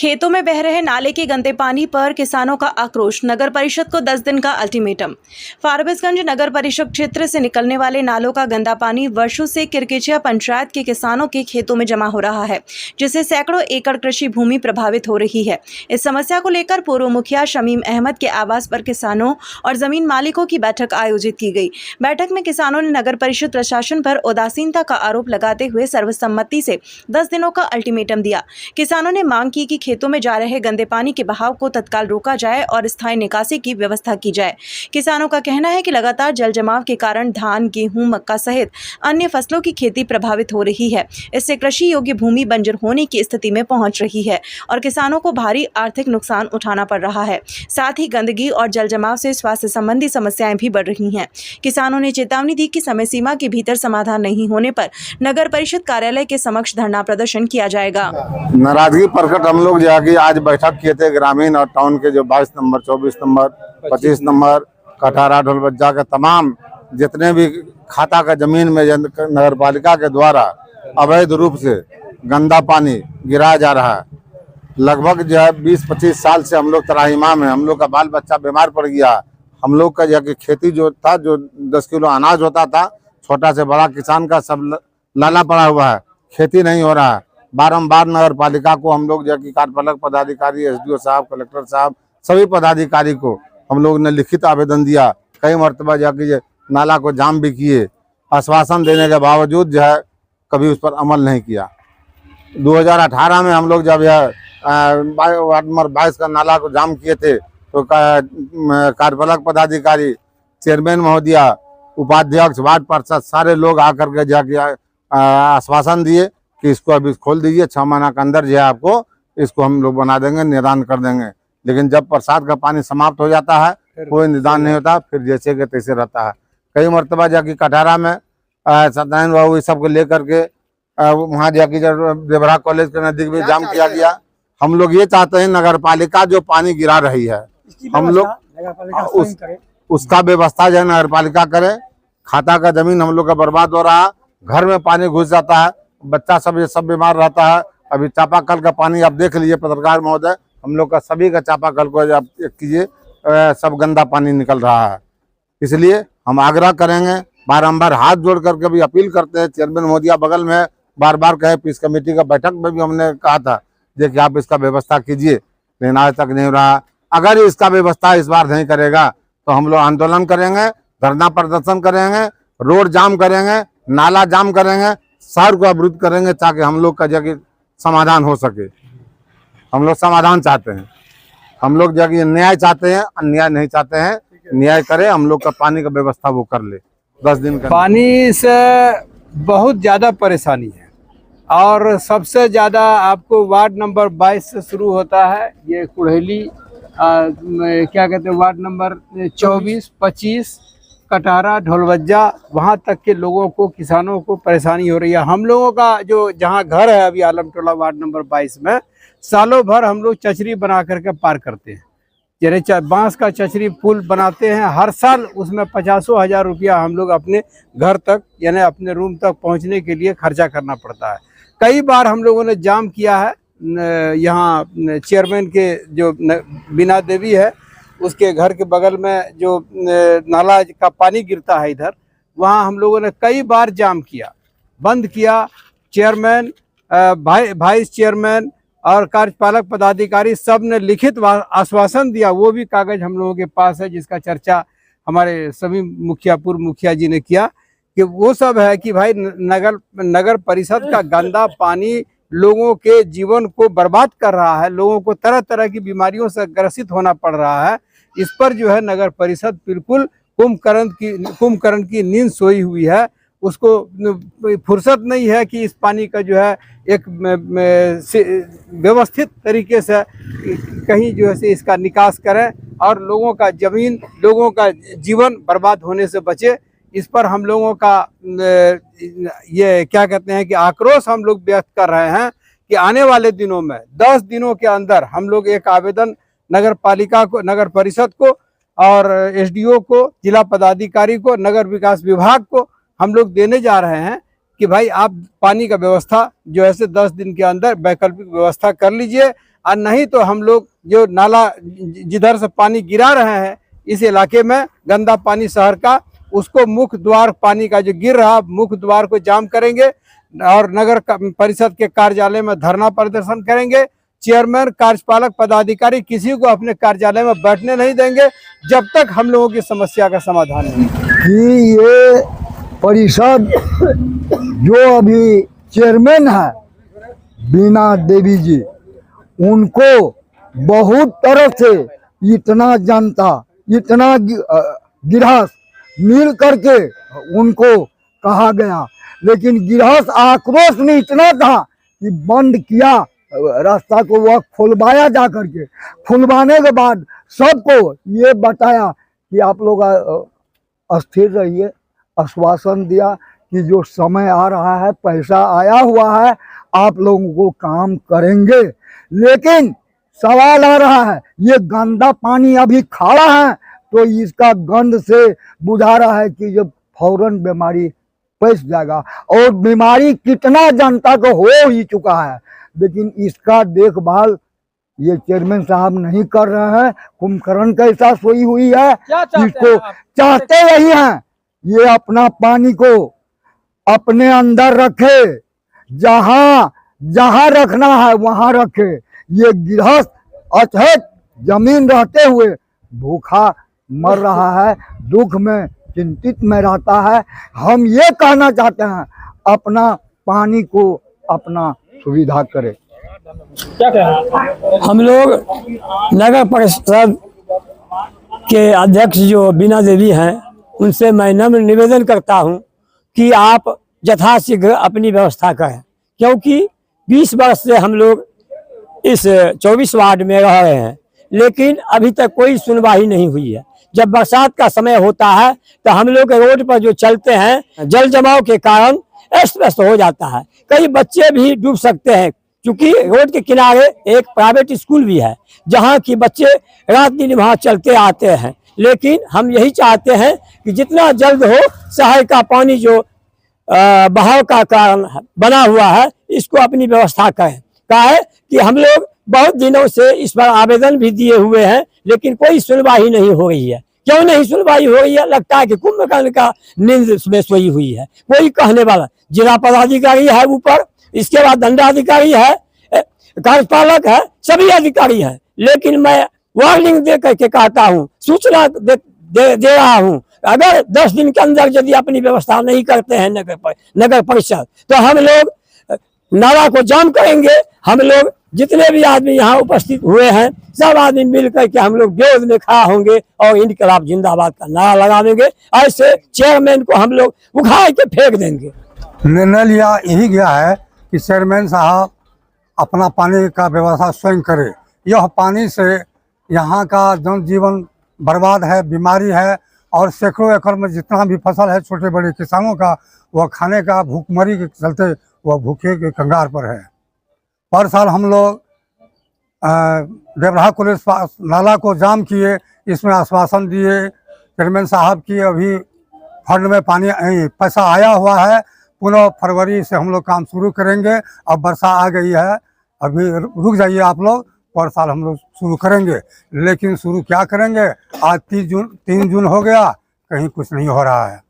खेतों में बह रहे नाले के गंदे पानी पर किसानों का आक्रोश। नगर परिषद को 10 दिन का अल्टीमेटम। फारबिसगंज नगर परिषद क्षेत्र से निकलने वाले नालों का गंदा पानी वर्षों से किरकेचिया पंचायत के किसानों के खेतों में जमा हो रहा है, जिससे सैकड़ों एकड़ कृषि भूमि प्रभावित हो रही है। इस समस्या को लेकर पूर्व मुखिया शमीम अहमद के आवास पर किसानों और जमीन मालिकों की बैठक आयोजित की गई। बैठक में किसानों ने नगर परिषद प्रशासन पर उदासीनता का आरोप लगाते हुए सर्वसम्मति से 10 दिनों का अल्टीमेटम दिया। किसानों ने मांग की कि खेतों में जा रहे गंदे पानी के बहाव को तत्काल रोका जाए और स्थायी निकासी की व्यवस्था की जाए। किसानों का कहना है कि लगातार जल जमाव के कारण धान, गेहूं, मक्का सहित अन्य फसलों की खेती प्रभावित हो रही है। इससे कृषि योग्य भूमि बंजर होने की स्थिति में पहुंच रही है और किसानों को भारी आर्थिक नुकसान उठाना पड़ रहा है। साथ ही गंदगी और जल जमाव से स्वास्थ्य संबंधी समस्याएं भी बढ़ रही हैं। किसानों ने चेतावनी दी कि समय सीमा के भीतर समाधान नहीं होने पर नगर परिषद कार्यालय के समक्ष धरना प्रदर्शन किया जाएगा। नाराजगी प्रकट हम लोग जाके आज बैठक किए थे ग्रामीण और टाउन के जो 22 number, 24 number, 25 number, Katara, Dholbajja के तमाम जितने भी खाता का जमीन में नगर पालिका के द्वारा अवैध रूप से गंदा पानी गिराया जा रहा है। लगभग जो है 20-25 साल से हम लोग त्राहिमाम है। हम लोग का बाल बच्चा बीमार पड़ गया। हम लोग का जाके खेती जो था, जो 10 किलो अनाज होता था, छोटा से बड़ा किसान का सब लाला पड़ा हुआ है, खेती नहीं हो रहा है। बारंबार नगर पालिका को हम लोग जाके कार्यपालक पदाधिकारी, एसडीओ साहब, कलेक्टर साहब, सभी पदाधिकारी को हम लोग ने लिखित आवेदन दिया। कई मरतबा जाके नाला को जाम भी किए। आश्वासन देने के बावजूद जो है कभी उस पर अमल नहीं किया। 2018 में हम लोग जब यह वार्ड नंबर 22 का नाला को जाम किए थे तो कार्यपालक पदाधिकारी, चेयरमैन महोदया, उपाध्यक्ष, वार्ड पार्षद सारे लोग आकर के जाके आश्वासन दिए कि इसको अभी खोल दीजिए, 6 महीना के अंदर जो है आपको इसको हम लोग बना देंगे, निदान कर देंगे। लेकिन जब बरसात का पानी समाप्त हो जाता है कोई निदान नहीं होता, फिर जैसे के तैसे रहता है। कई मरतबा जाके कटारा में सत्यनारायण बाबू इस सबको लेकर के वहाँ जाके देवरा कॉलेज के नजदीक भी जाम किया गया। हम लोग ये चाहते हैं नगर पालिका जो पानी गिरा रही है, हम लोग उसका व्यवस्था जो है नगर पालिका करे। खाता का जमीन हम लोग का बर्बाद हो रहा है, घर में पानी घुस जाता है, बच्चा सब ये सब बीमार रहता है। अभी चापाकल का पानी आप देख लीजिए पत्रकार महोदय, हम लोग का सभी का चापाकल को आप कीजिए, सब गंदा पानी निकल रहा है। इसलिए हम आग्रह करेंगे, बारंबार हाथ जोड़ करके भी अपील करते हैं। चेयरमैन महोदया बगल में बार बार कहे, पीस कमेटी का बैठक में भी हमने कहा था कि आप इसका व्यवस्था कीजिए, लेकिन आज तक नहीं हो रहा। अगर इसका व्यवस्था इस बार नहीं करेगा तो हम लोग आंदोलन करेंगे, धरना प्रदर्शन करेंगे, रोड जाम करेंगे, नाला जाम करेंगे, शहर को अवरुद्ध करेंगे ताकि हम लोग का जगह समाधान हो सके। हम लोग समाधान चाहते हैं, हम लोग जगह न्याय चाहते हैं, अन्याय नहीं चाहते हैं। न्याय करे, हम लोग का पानी का व्यवस्था वो कर ले। 10 दिन का पानी से बहुत ज़्यादा परेशानी है और सबसे ज़्यादा आपको वार्ड नंबर 22 से शुरू होता है। ये कुड़हेली क्या कहते हैं, वार्ड नंबर 24, 25, कटारा, ढोलबज्जा, वहाँ तक के लोगों को, किसानों को परेशानी हो रही है। हम लोगों का जो जहाँ घर है अभी आलमटोला वार्ड नंबर 22 में, सालों भर हम लोग चचरी बना करके पार करते हैं। यानी बांस का चचरी पुल बनाते हैं, हर साल उसमें 50,000 रुपया हम लोग अपने घर तक यानी अपने रूम तक पहुँचने के लिए खर्चा करना पड़ता है। कई बार हम लोगों ने जाम किया है। यहाँ चेयरमैन के जो बीना देवी है उसके घर के बगल में जो नाला का पानी गिरता है इधर, वहाँ हम लोगों ने कई बार जाम किया, बंद किया। चेयरमैन, वाइस चेयरमैन और कार्यपालक पदाधिकारी सब ने लिखित आश्वासन दिया। वो भी कागज हम लोगों के पास है जिसका चर्चा हमारे सभी मुखिया, पूर्व मुखिया जी ने किया कि वो सब है कि भाई नगर परिषद का गंदा पानी लोगों के जीवन को बर्बाद कर रहा है, लोगों को तरह तरह की बीमारियों से ग्रसित होना पड़ रहा है। इस पर जो है नगर परिषद बिल्कुल कुंभकर्ण की नींद सोई हुई है। उसको फुर्सत नहीं है कि इस पानी का जो है एक व्यवस्थित तरीके से कहीं जो है इसका निकास करें और लोगों का जमीन, लोगों का जीवन बर्बाद होने से बचे। इस पर हम लोगों का ये क्या कहते हैं कि आक्रोश हम लोग व्यक्त कर रहे हैं कि आने वाले दिनों में 10 दिनों के अंदर हम लोग एक आवेदन नगर पालिका को, नगर परिषद को और एसडीओ को, जिला पदाधिकारी को, नगर विकास विभाग को हम लोग देने जा रहे हैं कि भाई आप पानी का व्यवस्था जो है 10 दिन के अंदर वैकल्पिक व्यवस्था कर लीजिए। और नहीं तो हम लोग जो नाला जिधर से पानी गिरा रहे हैं इस इलाके में गंदा पानी शहर का, उसको मुख्य द्वार पानी का जो गिर रहा मुख्य द्वार को जाम करेंगे और नगर परिषद के कार्यालय में धरना प्रदर्शन करेंगे। चेयरमैन, कार्यपालक पदाधिकारी किसी को अपने कार्यालय में बैठने नहीं देंगे जब तक हम लोगों की समस्या का समाधान नहीं कि ये परिषद जो अभी चेयरमैन है बीना देवी जी, उनको बहुत तरफ से इतना जनता, इतना गिरहस्थ मिल करके उनको कहा गया, लेकिन गिरहस्थ आक्रोश में इतना था कि बंद किया रास्ता को, वह खुलवाया जा करके। खुलवाने के बाद सबको ये बताया कि आप लोग अस्थिर रहिए, आश्वासन दिया कि जो समय आ रहा है, पैसा आया हुआ है, आप लोगों को काम करेंगे। लेकिन सवाल आ रहा है, ये गंदा पानी अभी खड़ा है तो इसका गंध से बुझा रहा है कि जब फौरन बीमारी पैस जाएगा, और बीमारी कितना जनता को हो ही चुका है, लेकिन इसका देखभाल ये चेयरमैन साहब नहीं कर रहे हैं। कुंभकर्ण कैसा सोई हुई है, इसको चाहते यही हैं, ये अपना पानी को अपने अंदर रखे, जहाँ जहाँ रखना है वहाँ रखे। ये गृहस्थ अथक जमीन रहते हुए भूखा मर रहा है, दुख में चिंतित में रहता है। हम ये कहना चाहते हैं, अपना पानी को अपना सुविधा करे। हम लोग नगर परिषद के अध्यक्ष जो बीना देवी हैं, उनसे मैं नम्र निवेदन करता हूं कि आप यथाशीघ्र अपनी व्यवस्था करें, क्योंकि 20 वर्ष से हम लोग इस 24 वार्ड में रह रहे हैं, लेकिन अभी तक कोई सुनवाई नहीं हुई है। जब बरसात का समय होता है तो हम लोग रोड पर जो चलते हैं, जल जमाव के कारण अस्त व्यस्त हो जाता है, कई बच्चे भी डूब सकते हैं, क्योंकि रोड के किनारे एक प्राइवेट स्कूल भी है जहाँ की बच्चे रात दिन वहाँ चलते आते हैं। लेकिन हम यही चाहते हैं कि जितना जल्द हो शहर का पानी जो बहाव का कारण बना हुआ है, इसको अपनी व्यवस्था करें। कहा है कि हम लोग बहुत दिनों से इस पर आवेदन भी दिए हुए हैं, लेकिन कोई सुनवाई नहीं हो रही है। क्यों नहीं सुनवाई हो रही है? लगता है कि कुंभकर्ण का नींद में सोई हुई है, कोई कहने वाला। जिला पदाधिकारी है ऊपर, इसके बाद दंडाधिकारी है, कार्यपालक है, सभी अधिकारी हैं, लेकिन मैं वार्निंग दे करके कहता हूँ, सूचना दे रहा हूँ, अगर 10 दिन के अंदर यदि अपनी व्यवस्था नहीं करते हैं नगर परिषद, तो हम लोग नाला को जाम करेंगे। हम लोग जितने भी आदमी यहाँ उपस्थित हुए हैं, सब आदमी मिल करके हम लोग विरोध में खड़ा होंगे और इनकलाब जिंदाबाद का नारा लगाएंगे। ऐसे चेयरमैन को हम लोग उखाड़ के फेंक देंगे। निर्णय लिया यही गया है कि चेयरमैन साहब अपना पानी का व्यवस्था स्वयं करे। यह पानी से यहाँ का जनजीवन बर्बाद है, बीमारी है, और सैकड़ों एकड़ में जितना भी फसल है छोटे बड़े किसानों का, वह खाने का भूखमरी के चलते वह भूखे के कंगार पर है। पर साल हम लोग देवराहा कॉलेज नाला को जाम किए, इसमें आश्वासन दिए चेयरमैन साहब की अभी फंड में पानी पैसा आया हुआ है, पुनः फरवरी से हम लोग काम शुरू करेंगे। अब वर्षा आ गई है, अभी रुक जाइए आप लोग, पर साल हम लोग शुरू करेंगे। लेकिन शुरू क्या करेंगे? आज 3 जून हो गया, कहीं कुछ नहीं हो रहा है।